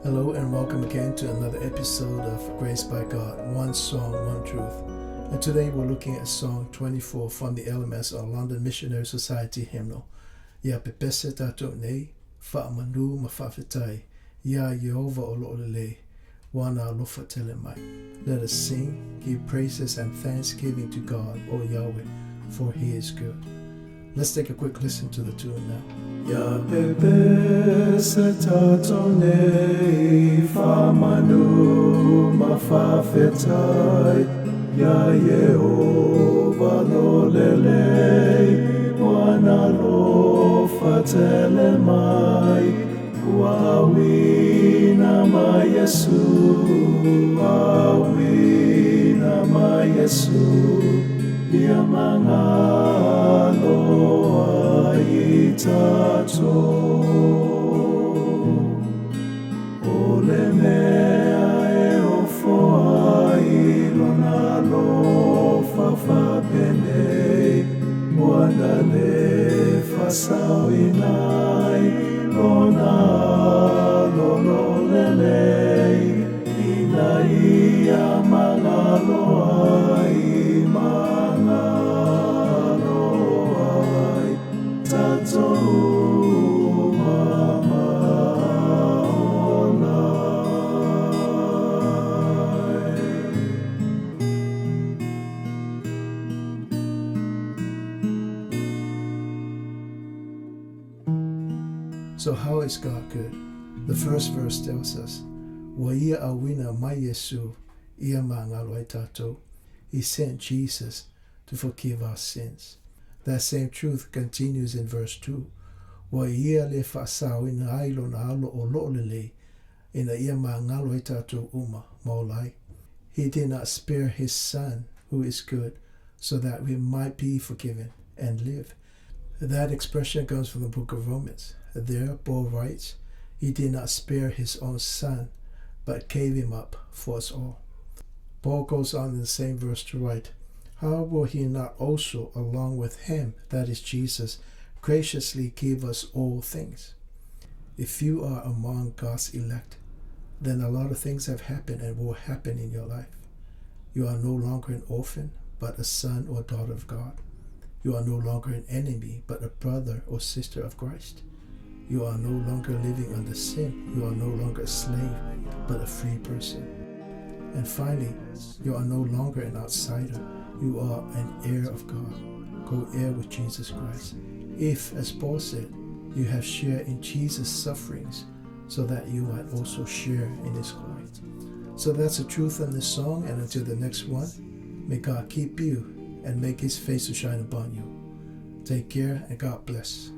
Hello and welcome again to another episode of Grace by God, One Song, One Truth. And today we're looking at Song 24 from the LMS or London Missionary Society hymnal. Ya pepese tato nei, fa'amanu mafafetai, ya Yehovah ololele, wana lofa telemai. Let us sing, give praises and thanksgiving to God, O Yahweh, for He is good. Let's take a quick listen to the tune now. Ya pepese tato nei, fa'amanu mafafetai, ya Yehovah ololele, wana lofa telemai, wawina ma Yesu, wawina ma Yesu, ya mangalo aitato, olemea eofoa ilona lofa fapene, wanale fasawinai, lona lololele, inaia mangalo ai, mangalo ai, tato mama olai. So how is God good? The first verse tells us, Wa ia awina mai Yesu, ia mangalo ai tato. He sent Jesus to forgive our sins. That same truth continues in verse 2. Wa ia le fa'asawina ai lona alo o lo'olele, ina ia mangalo ai tato uma maolai. He did not spare His Son, who is good, so that we might be forgiven and live. That expression comes from the book of Romans. There, Paul writes, He did not spare His own Son, but gave Him up for us all. Paul goes on in the same verse to write, How will He not also, along with Him, that is Jesus, graciously give us all things? If you are among God's elect, then a lot of things have happened and will happen in your life. You are no longer an orphan, but a son or daughter of God. You are no longer an enemy, but a brother or sister of Christ. You are no longer living under sin. You are no longer a slave, but a free person. And finally, you are no longer an outsider. You are an heir of God, co-heir with Jesus Christ. If, as Paul said, you have shared in Jesus' sufferings, so that you might also share in His glory. So that's the truth in this song, and until the next one, may God keep you and make His face to shine upon you. Take care and God bless.